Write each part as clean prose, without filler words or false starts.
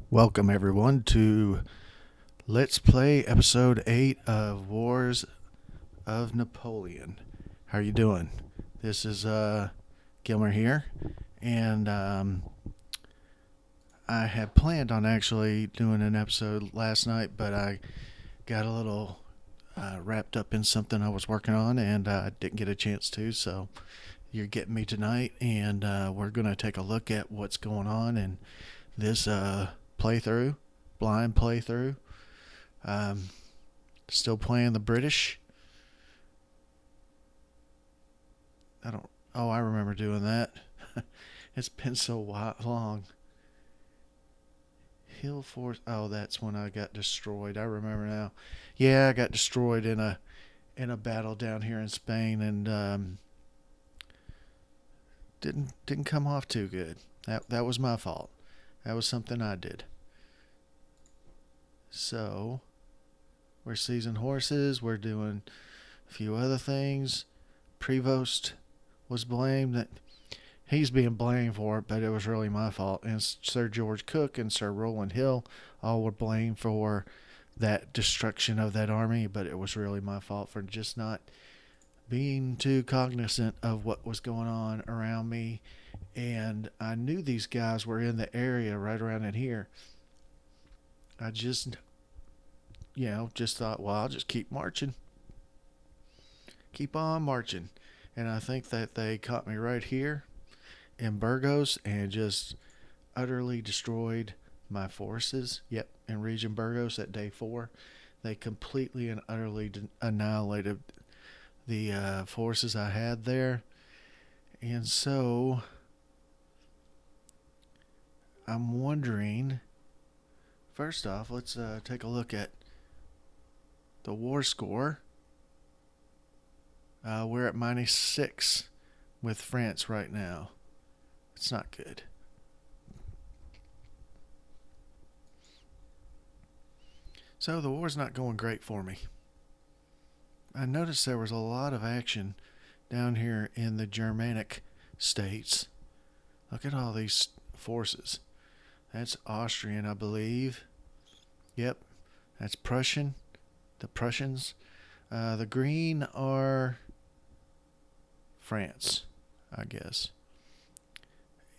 Welcome everyone to Let's Play episode 8 of Wars of Napoleon. How are you doing? This is Gilmer here, and I had planned on actually doing an episode last night, but I got a little wrapped up in something I was working on, and I didn't get a chance to. So you're getting me tonight, and we're going to take a look at what's going on in this playthrough, blind playthrough. Um, Still playing the British. I don't. Oh, I remember doing that. It's been so long. Hill Force. Oh, that's when I got destroyed. I remember now. Yeah, I got destroyed in a battle down here in Spain, and didn't come off too good. That was my fault. That was something I did. So we're seizing horses. We're doing a few other things. Prevost was blamed. That he's being blamed for it, but it was really my fault. And Sir George Cook and Sir Rowland Hill all were blamed for that destruction of that army, but it was really my fault for just not being too cognizant of what was going on around me. And I knew these guys were in the area right around in here. I just thought, well, I'll just keep marching. Keep on marching. And I think that they caught me right here in Burgos and just utterly destroyed my forces. Yep, in Region Burgos at day 4. They completely and utterly annihilated the forces I had there. And so I'm wondering, first off, let's take a look at the war score. We're at -6 with France right now. It's not good. So the war's not going great for me. I noticed there was a lot of action down here in the Germanic states. Look at all these forces. That's Austrian, I believe. Yep, that's Prussian. The Prussians. The green are France, I guess.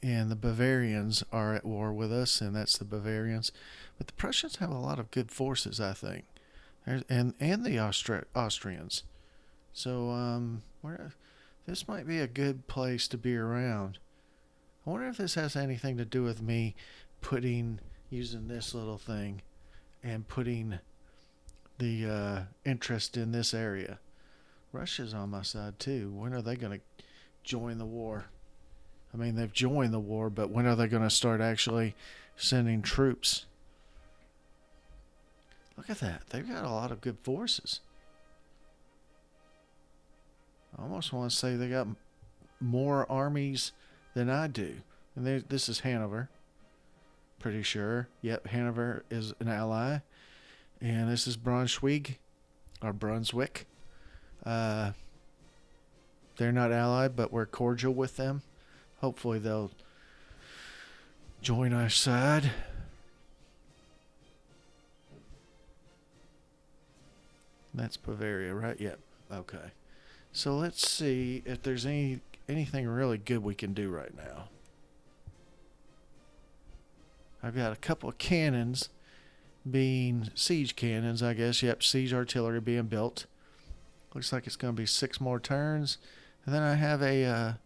And the Bavarians are at war with us, and that's the Bavarians. But the Prussians have a lot of good forces, I think, and the Austrians. So this might be a good place to be around. I wonder if this has anything to do with me using this little thing and putting the interest in this area. Russia's on my side too. When are they going to join the war? I mean, they've joined the war, but when are they going to start actually sending troops? Look at that. They've got a lot of good forces. I almost want to say they got more armies than I do. And this is Hanover. Pretty sure. Yep, Hanover is an ally. And this is Brunswick. Or Brunswick. They're not allied, but we're cordial with them. Hopefully they'll join our side. That's Bavaria, right? Yep. Okay. So let's see if there's anything really good we can do right now. I've got a couple of cannons being siege cannons, I guess. Yep, siege artillery being built. Looks like it's going to be 6 more turns. And then I have a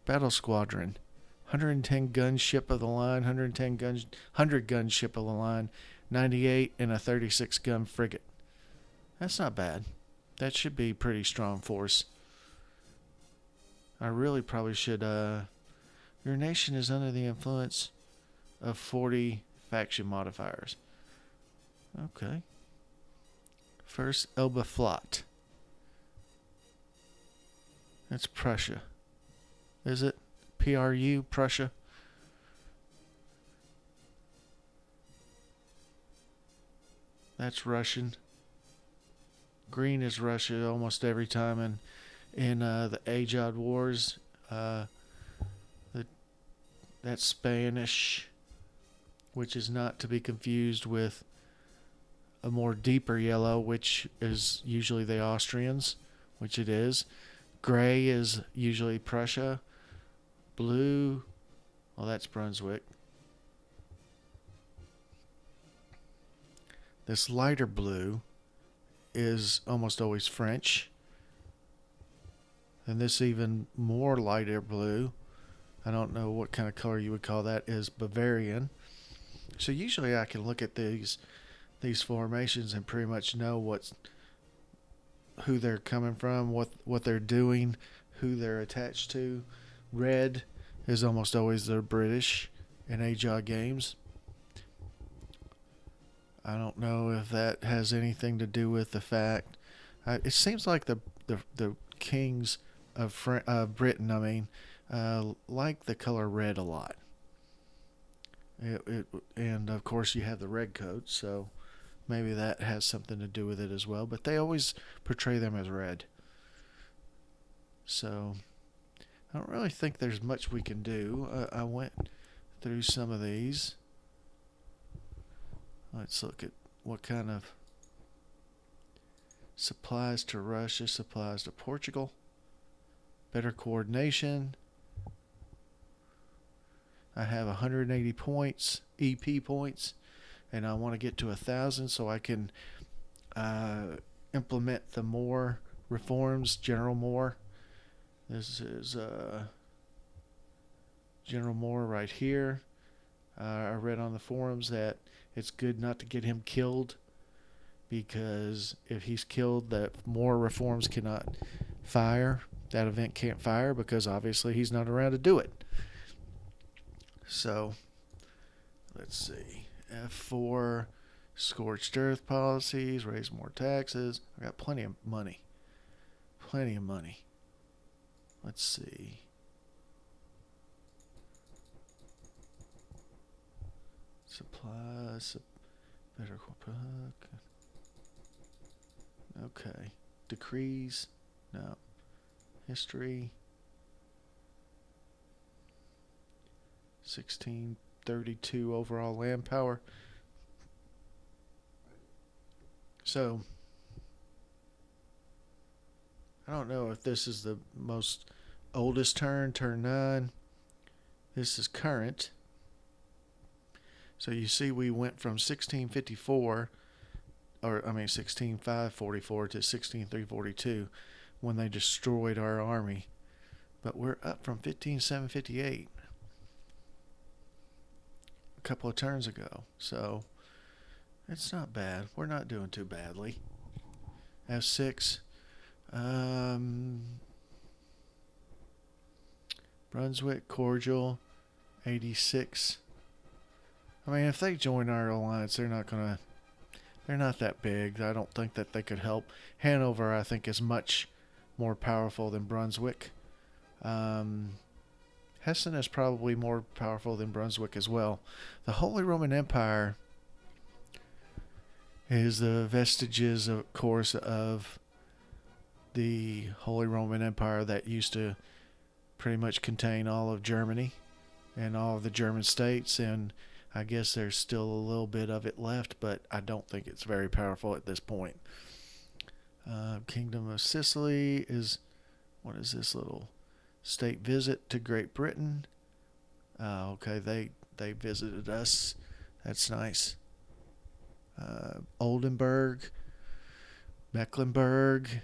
battle squadron. 110 gun ship of the line, 100 gun ship of the line, 98, and a 36 gun frigate. That's not bad. That should be a pretty strong force. I really probably should. Your nation is under the influence of 40 faction modifiers. Okay. First, Elba Flot. That's Prussia. Is it? PRU, Prussia? That's Russian. Green is Russia almost every time in the Age-Odd Wars. That's Spanish. which is not to be confused with a more deeper yellow, which is usually the Austrians, which it is. Gray is usually Prussia. Blue, well, that's Brunswick. This lighter blue is almost always French. And this even more lighter blue, I don't know what kind of color you would call that, is Bavarian. So usually I can look at these formations and pretty much know who they're coming from, what they're doing, who they're attached to. Red is almost always the British in Age-Odd Games. I don't know if that has anything to do with the fact. It seems like the kings of Britain, like the color red a lot. And of course you have the red coats, so maybe that has something to do with it as well. But they always portray them as red. So I don't really think there's much we can do. I went through some of these. Let's look at what kind of supplies to Russia, supplies to Portugal. Better coordination. I have 180 points, EP points, and I want to get to 1,000 so I can implement the Moore reforms, General Moore. This is General Moore right here. I read on the forums that it's good not to get him killed, because if he's killed, that more reforms cannot fire. That event can't fire because obviously he's not around to do it. So let's see. F4, scorched earth policies, raise more taxes. I got plenty of money. Plenty of money. Let's see. Supplies. Better. Okay. Decrees. No. History. 1632 overall land power. So I don't know if this is the most oldest turn 9. This is current. So you see we went from 16544 to 16342 when they destroyed our army. But we're up from 15758 a couple of turns ago. So it's not bad. We're not doing too badly. F6. Brunswick, cordial, 86. I mean, if they join our alliance, they're not that big. I don't think that they could help. Hanover, I think, is much more powerful than Brunswick. Hessen is probably more powerful than Brunswick as well. The Holy Roman Empire is the vestiges, of course, of the Holy Roman Empire that used to pretty much contain all of Germany and all of the German states, and I guess there's still a little bit of it left, but I don't think it's very powerful at this point. Kingdom of Sicily is, what is this little state visit to Great Britain? Okay, they visited us. That's nice. Oldenburg, Mecklenburg,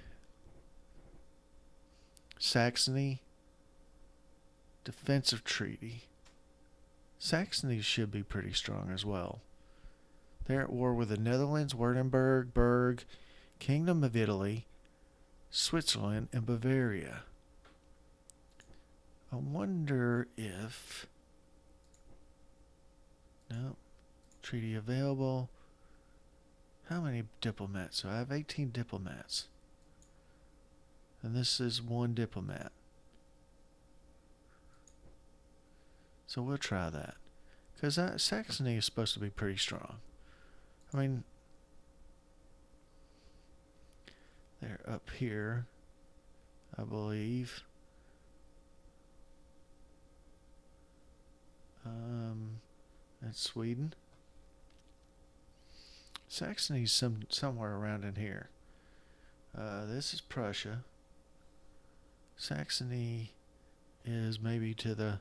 Saxony, defensive treaty. Saxony should be pretty strong as well. They're at war with the Netherlands, Württemberg, Berg, Kingdom of Italy, Switzerland, and Bavaria. I wonder if... No. Treaty available. How many diplomats? So I have 18 diplomats. And this is one diplomat. So we'll try that. Because Saxony is supposed to be pretty strong. I mean, they're up here, I believe. That's Sweden. Saxony's somewhere around in here. This is Prussia. Saxony is maybe to the.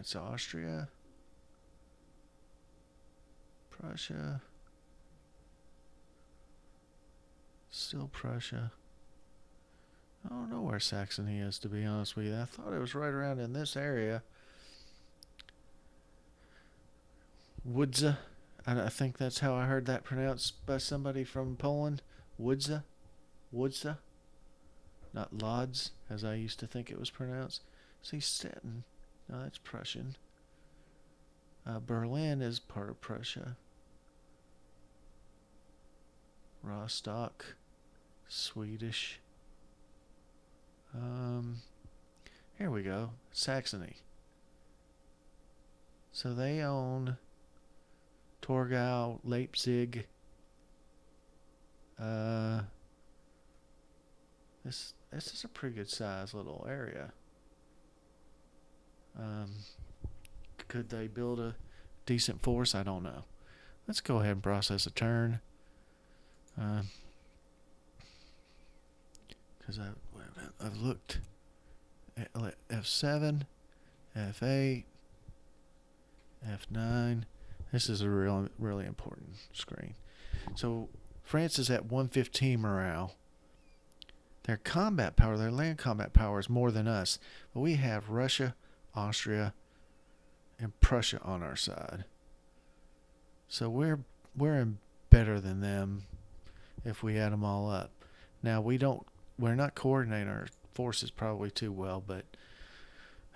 It's Austria. Prussia. Still Prussia. I don't know where Saxony is, to be honest with you. I thought it was right around in this area. Wodza. I think that's how I heard that pronounced by somebody from Poland. Wodza. Wodza. Not Lodz, as I used to think it was pronounced. See, Stettin. No, that's Prussian. Berlin is part of Prussia. Rostock. Swedish. Here we go. Saxony. So they own Torgau, Leipzig. This is a pretty good sized little area. Could they build a decent force? I don't know. Let's go ahead and process a turn. Because I've looked at F7, F8, F9. This is a really important screen. So France is at 115 morale. Their combat power, their land combat power is more than us. But we have Russia, Austria, and Prussia on our side. So we're better than them if we add them all up. Now we're not coordinating our forces probably too well, but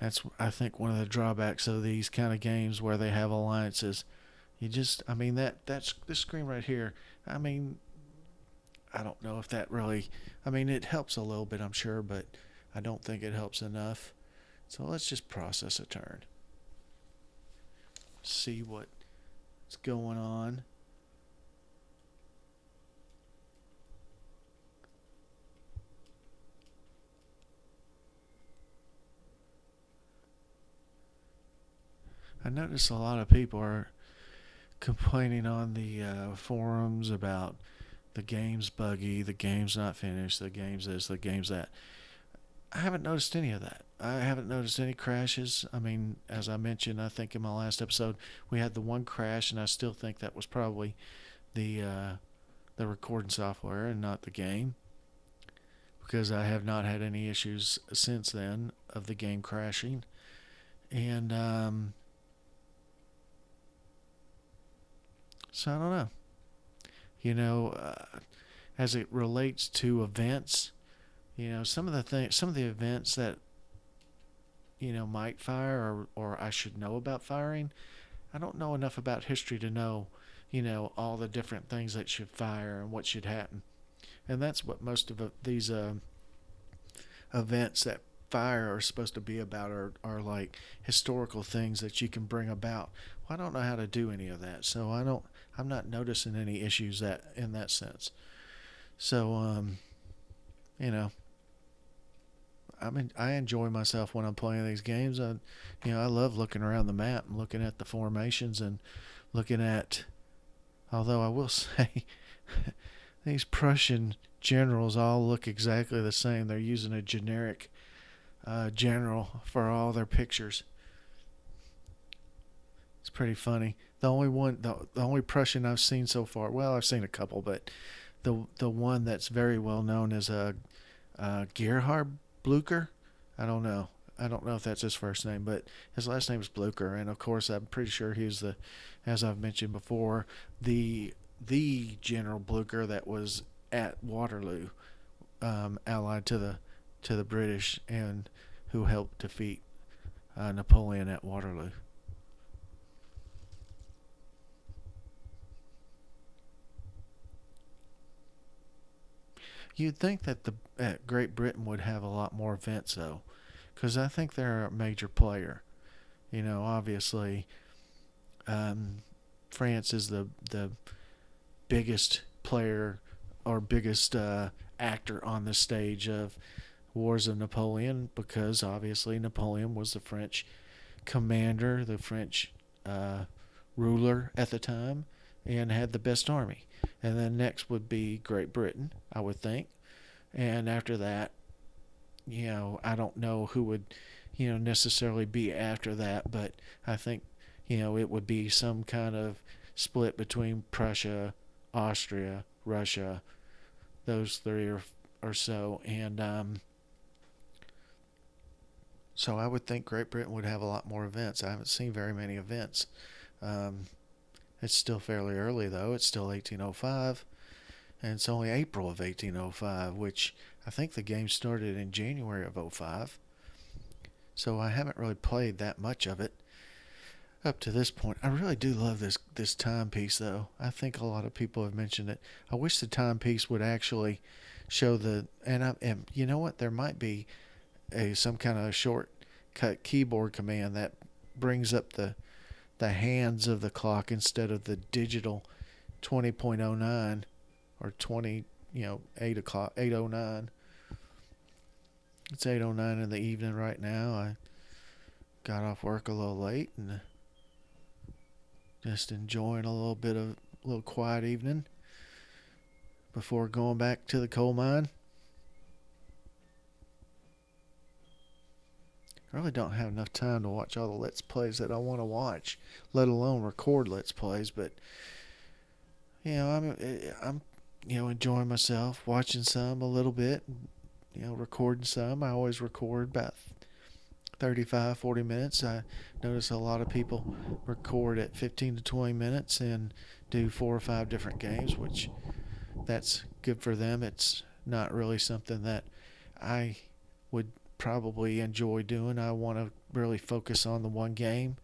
that's, I think, one of the drawbacks of these kind of games where they have alliances. That's this screen right here. I don't know if that really, it helps a little bit, I'm sure, but I don't think it helps enough. So let's just process a turn. See what's going on. I notice a lot of people are complaining on the forums about the game's buggy, the game's not finished, the game's this, the game's that. I haven't noticed any of that. I haven't noticed any crashes. As I mentioned, I think in my last episode, we had the one crash, and I still think that was probably the recording software and not the game, because I have not had any issues since then of the game crashing. And so I don't know. As it relates to events, some of the events that might fire or I should know about firing. I don't know enough about history to know, all the different things that should fire and what should happen. And that's what most of these events that fire are supposed to be about are like historical things that you can bring about. Well, I don't know how to do any of that, so I'm not noticing any issues that in that sense. So I enjoy myself when I'm playing these games. I love looking around the map and looking at the formations and looking at. Although I will say, these Prussian generals all look exactly the same. They're using a generic general for all their pictures. It's pretty funny. The only Prussian I've seen so far. Well, I've seen a couple, but the one that's very well known is Gerhard Blucher. I don't know if that's his first name, but his last name is Blucher, and of course I'm pretty sure he's as I've mentioned before, the General Blucher that was at Waterloo, allied to the British, and who helped defeat Napoleon at Waterloo. You'd think that Great Britain would have a lot more events, though, because I think they're a major player. Obviously, France is the biggest player or biggest actor on the stage of Wars of Napoleon, because obviously Napoleon was the French commander, the French ruler at the time and had the best army. And then next would be Great Britain, I would think. And after that, I don't know who would, necessarily be after that, but I think, it would be some kind of split between Prussia, Austria, Russia, those three or so. And so I would think Great Britain would have a lot more events. I haven't seen very many events. Um, it's still fairly early, though. It's still 1805, and it's only April of 1805, which I think the game started in January of '05. So I haven't really played that much of it up to this point. I really do love this timepiece, though. I think a lot of people have mentioned it. I wish the timepiece would actually show and you know what? There might be some kind of shortcut keyboard command that brings up the hands of the clock instead of the digital 20.09 or 20, 8 o'clock, 8:09. It's 8:09 in the evening right now. I got off work a little late and just enjoying a little quiet evening before going back to the coal mine. I really don't have enough time to watch all the Let's Plays that I want to watch, let alone record Let's Plays. But I'm enjoying myself, watching some a little bit, recording some. I always record about 35, 40 minutes. I notice a lot of people record at 15 to 20 minutes and do 4 or 5 different games, which that's good for them. It's not really something that I would probably enjoy doing. I want to really focus on the one game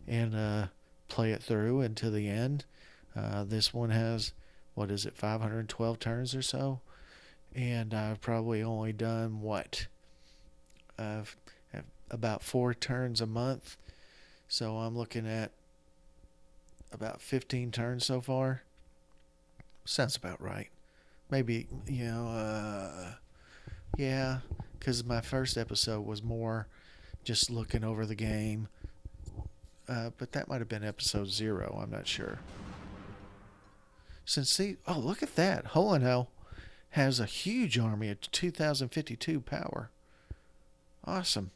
and play it through until the end. This one has, what is it, 512 turns or so, and I've probably only done about 4 turns a month, so I'm looking at about 15 turns so far. Sounds about right. Maybe, yeah, because my first episode was more just looking over the game. But that might have been episode 0. I'm not sure. Look at that. Hohenau has a huge army at 2,052 power. Awesome.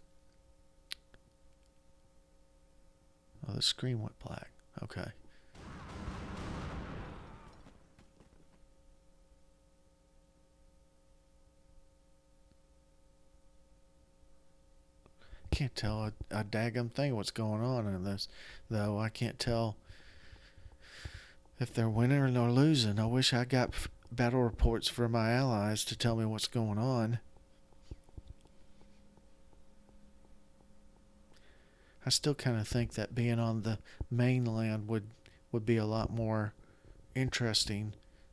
Oh, the screen went black. Okay. Can't tell a daggum thing what's going on in this, though. I can't tell if they're winning or they're losing. I wish I got battle reports from my allies to tell me what's going on. I still kind of think that being on the mainland would be a lot more interesting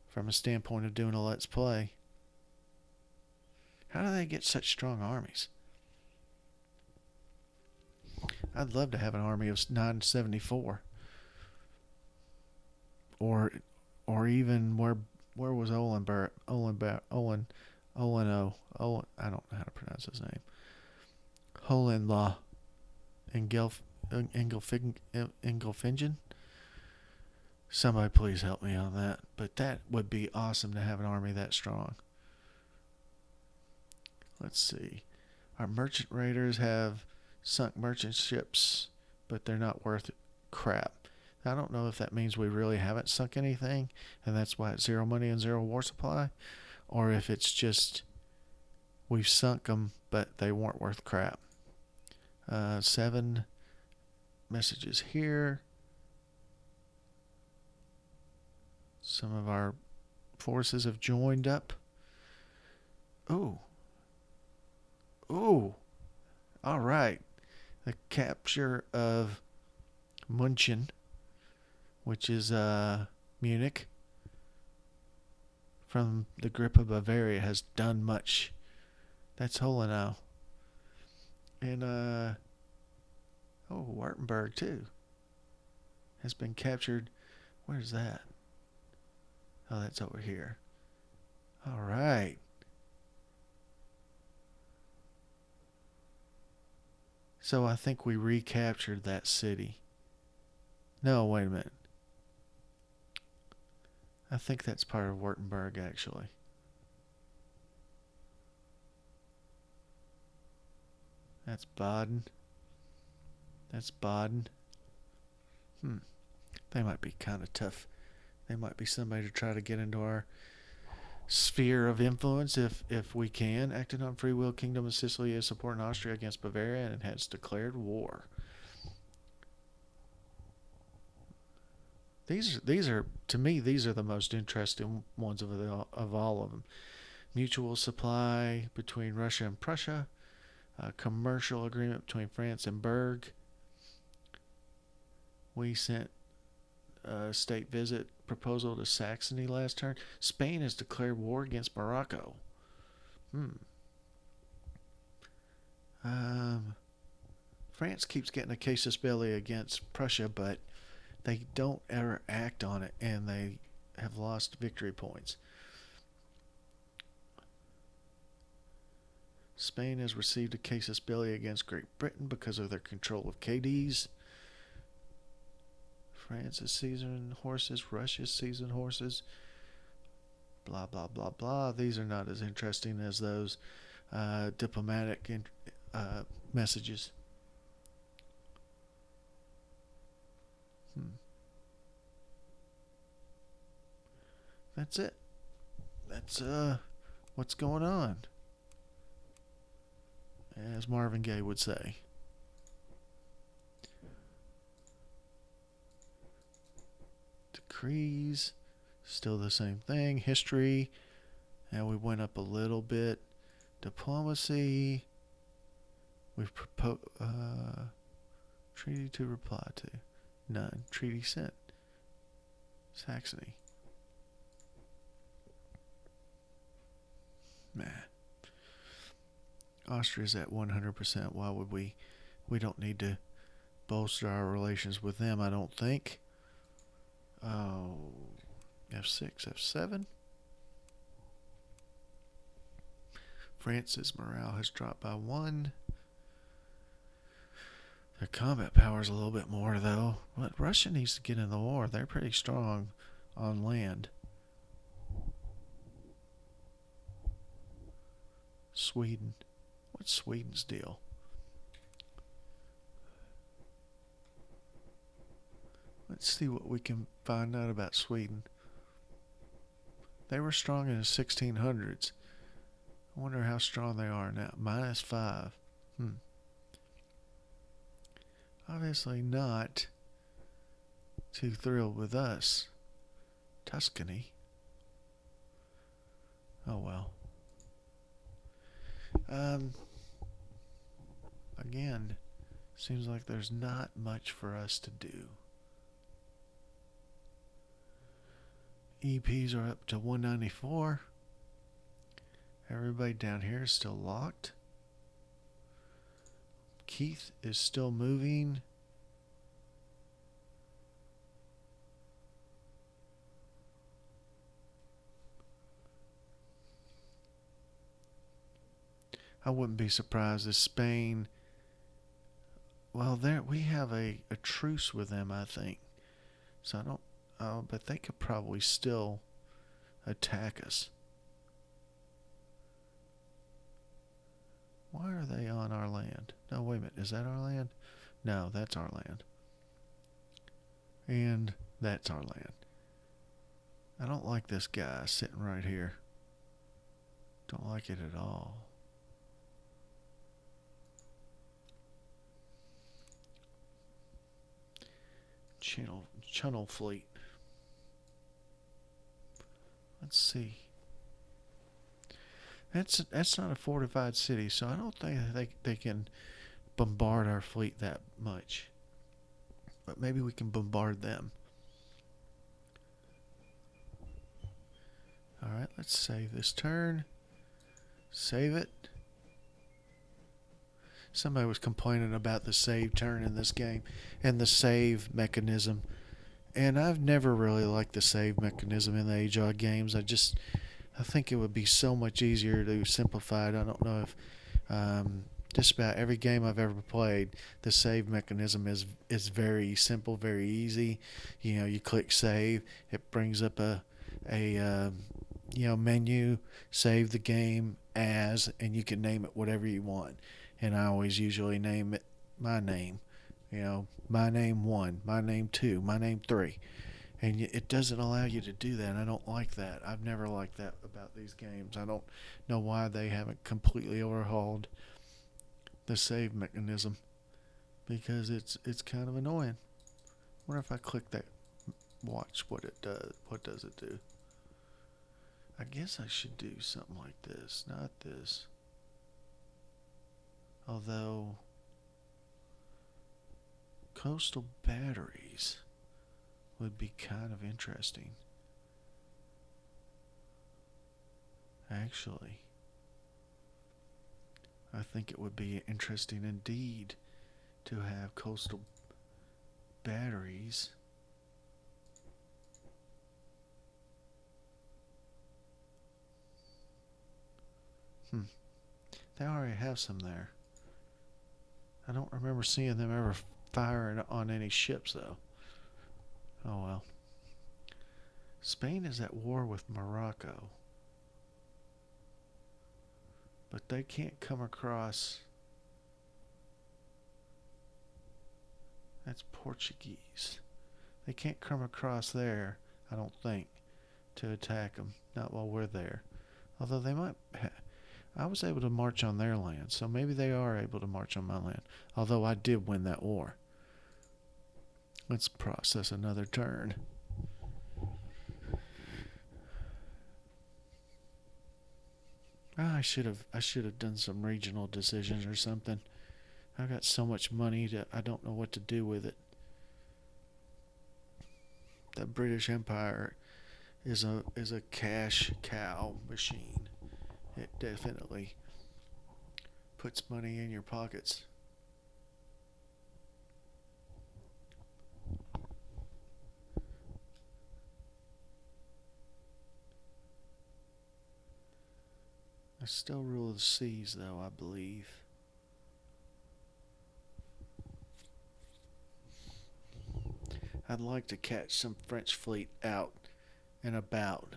from a standpoint of doing a Let's Play. How do they get such strong armies? I'd love to have an army of 974. Or even where was Olenberg? Oleno. I don't know how to pronounce his name. Hohenlaw. Engelfingen. Somebody please help me on that. But that would be awesome to have an army that strong. Let's see. Our merchant raiders have sunk merchant ships, but they're not worth crap. I don't know if that means we really haven't sunk anything, and that's why it's 0 money and 0 war supply, or if it's just we've sunk them, but they weren't worth crap. 7 messages here. Some of our forces have joined up. Ooh. All right. The capture of München, which is Munich, from the grip of Bavaria has done much. That's Hohenau. And Wartenberg too has been captured. Where's that? Oh, that's over here. All right. So I think we recaptured that city. No, wait a minute. I think that's part of Württemberg, actually. That's Baden. That's Baden. Hmm. They might be kind of tough. They might be somebody to try to get into our sphere of influence if we can. Acted on free will, Kingdom of Sicily is supporting Austria against Bavaria and has declared war. These are to me these are the most interesting ones of all of them. Mutual supply between Russia and Prussia, a commercial agreement between France and Berg. We sent a state visit proposal to Saxony last turn. Spain has declared war against Morocco. Hmm. Um, France keeps getting a casus belli against Prussia, but they don't ever act on it, and they have lost victory points. Spain has received a casus belli against Great Britain because of their control of KDs. France is seizing horses. Russia is seizing horses. Blah, blah, blah, blah. These are not as interesting as those diplomatic messages. Hmm. That's it. That's what's going on, as Marvin Gaye would say. Decrees, still the same thing. History, and we went up a little bit. Diplomacy, we've proposed treaty to reply to, none. Treaty sent. Saxony. Nah. Austria's at 100%. Why would we? We don't need to bolster our relations with them, I don't think. Oh, F6, F7. France's morale has dropped by 1. Their combat power is a little bit more, though. But Russia needs to get in the war. They're pretty strong on land. Sweden. What's Sweden's deal? Let's see what we can find out about Sweden. They were strong in the 1600s. I wonder how strong they are now. -5. Obviously not too thrilled with us. Tuscany. Oh well. Again, seems like there's not much for us to do. EPs are up to 194. Everybody down here is still locked. Keith is still moving. I wouldn't be surprised if Spain. Well, there we have a truce with them, I think. So I don't. But they could probably still attack us. Why are they on our land? No, wait a minute. Is that our land? No, that's our land. And that's our land. I don't like this guy sitting right here. Don't like it at all. Channel fleet. Let's see. That's not a fortified city, so I don't think they can bombard our fleet that much. But maybe we can bombard them. Alright, let's save this turn. Save it. Somebody was complaining about the save turn in this game and the save mechanism. And I've never really liked the save mechanism in the Age-Odd games. I think it would be so much easier to simplify it. I don't know if Just about every game I've ever played, the save mechanism is very simple, very easy. You know, you click save, it brings up a menu, save the game as, and you can name it whatever you want. And I always usually name it my name. You know, my name one, my name two, my name three, and it doesn't allow you to do that. I don't like that. I've never liked that about these games. I don't know why they haven't completely overhauled the save mechanism because it's kind of annoying. I wonder if I click that, watch what it does. What does it do? I guess I should do something like this, not this. Although coastal batteries would be kind of interesting. Actually, I think it would be interesting indeed to have coastal batteries. Hmm. They already have some there. I don't remember seeing them ever firing on any ships, though. Oh well. Spain is at war with Morocco, but they can't come across. That's Portuguese. They can't come across there, I don't think, to attack them. Not while we're there. Although they might. I was able to march on their land, so maybe they are able to march on my land. Although I did win that war. Let's process another turn. I should have done some regional decisions or something. I've got so much money that I don't know what to do with it. The British Empire is a cash cow machine. It definitely puts money in your pockets. I still rule the seas, though, I believe. I'd like to catch some French fleet out and about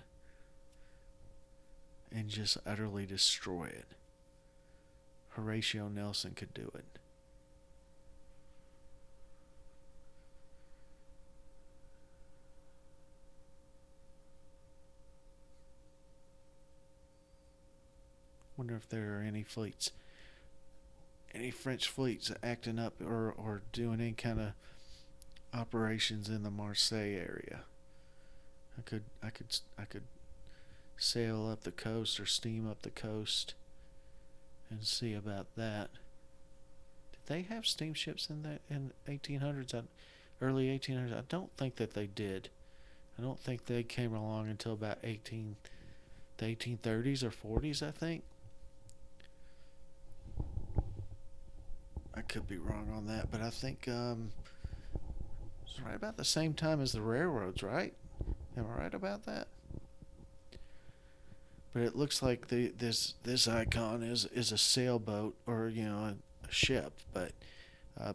and just utterly destroy it. Horatio Nelson could do it. Wonder if there are any French fleets acting up or doing any kind of operations in the Marseille area. I could sail up the coast or steam up the coast and see about that. Did they have steamships in 1800s? Early 1800s? I don't think that they did. I don't think they came along until about the 1830s or 40s, I think. I could be wrong on that, but I think it's right about the same time as the railroads, right? Am I right about that? But it looks like this icon is a sailboat or a ship, but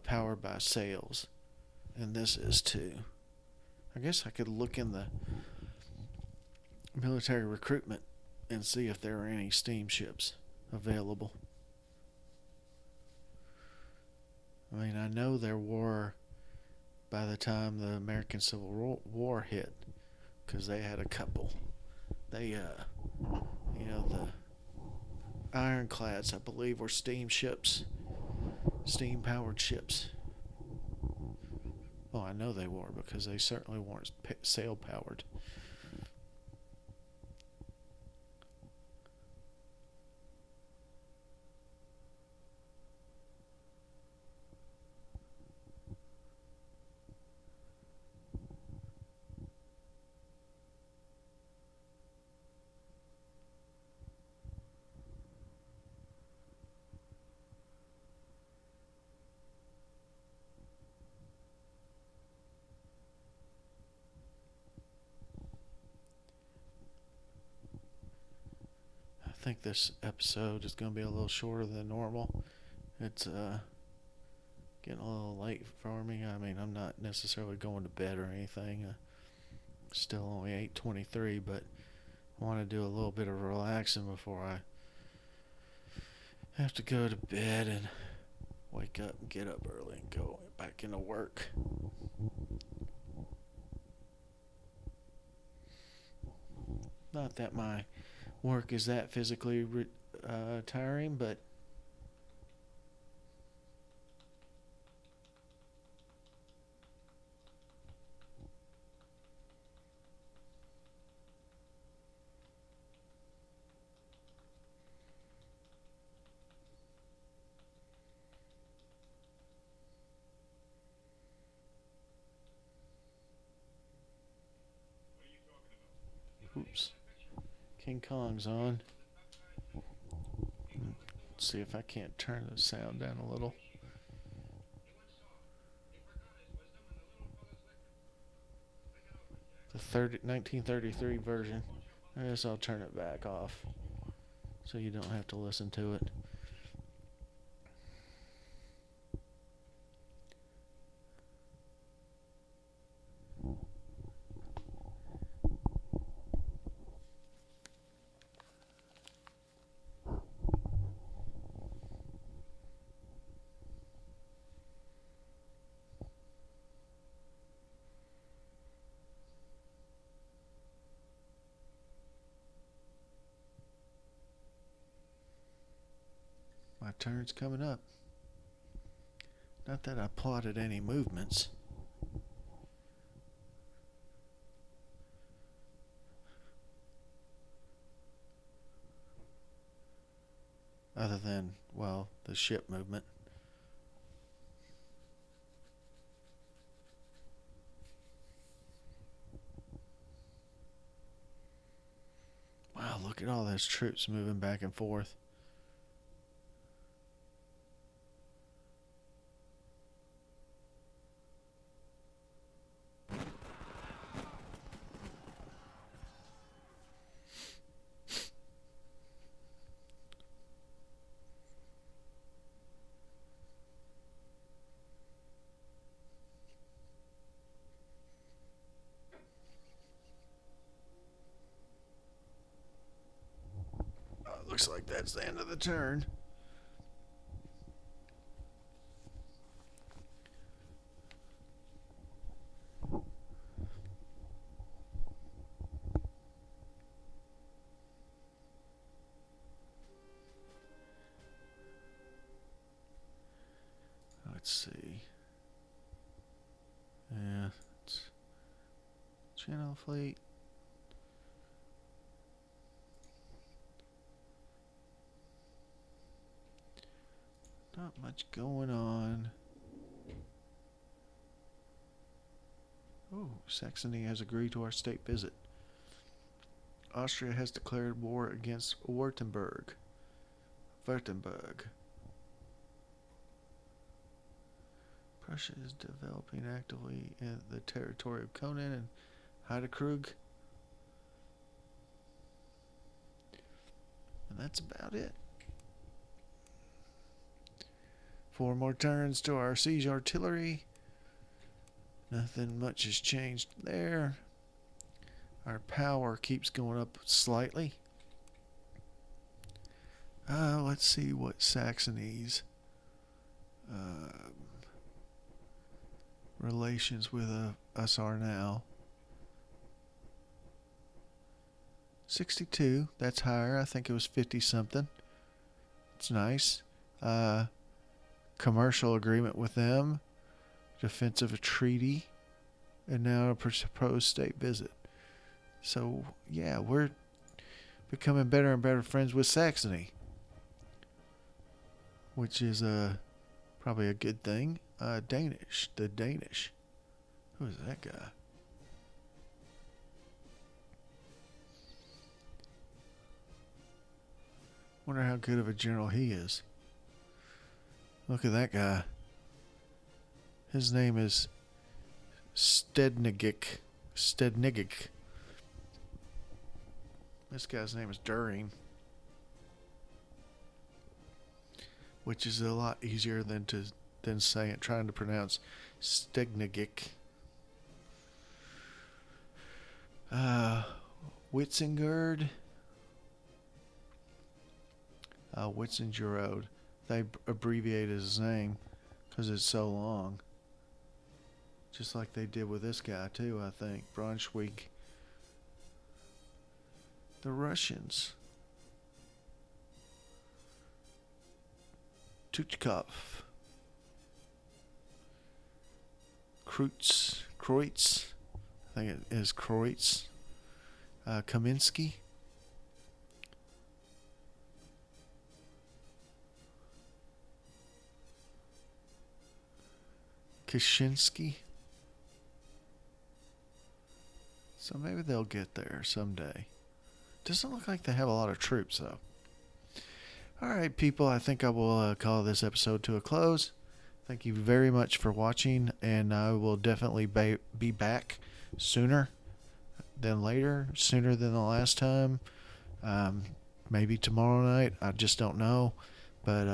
powered by sails, and this is too. I guess I could look in the military recruitment and see if there are any steamships available. I mean, I know there were by the time the American Civil War hit, because they had a couple. They, the ironclads, I believe, were steamships, steam-powered ships. Well, I know they were because they certainly weren't sail-powered. I think this episode is going to be a little shorter than normal, It's getting a little late for me. I mean, I'm not necessarily going to bed or anything. Still only 8:23, but I want to do a little bit of relaxing before I have to go to bed and wake up and get up early and go back into work. Not that my work is that physically tiring, but oops, King Kong's on. Let's see if I can't turn the sound down a little. The 1933 version. I guess I'll turn it back off so you don't have to listen to it. My turn's coming up. Not that I plotted any movements. Other than, well, the ship movement. Wow, look at all those troops moving back and forth. Looks like that's the end of the turn. Let's see. Yeah, it's Channel Fleet. Not much going on. Oh, Saxony has agreed to our state visit. Austria has declared war against Württemberg. Prussia is developing actively in the territory of Conan and Heidekrug. And that's about it. 4 more turns to our siege artillery. Nothing much has changed there. Our power keeps going up slightly. Let's see what Saxony's relations with us are now. 62. That's higher. I think it was 50 something. It's nice. Commercial agreement with them. Defensive treaty. And now a proposed state visit. So, yeah, we're becoming better and better friends with Saxony. Which is probably a good thing. Danish. The Danish. Who is that guy? Wonder how good of a general he is. Look at that guy. His name is Stednigic. This guy's name is During. which is a lot easier than saying trying to pronounce Stegnagic. Witzengerd, Witzengerode. They abbreviated his name because it's so long. Just like they did with this guy too, I think. Braunschweig. The Russians. Tuchkov. Kreutz. I think it is Kreutz. Kaminsky. Kaczynski. So maybe they'll get there someday. Doesn't look like they have a lot of troops, though. All right, people, I think I will call this episode to a close. Thank you very much for watching, and I will definitely be back sooner than later, sooner than the last time. Maybe tomorrow night. I just don't know. But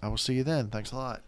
I will see you then. Thanks a lot.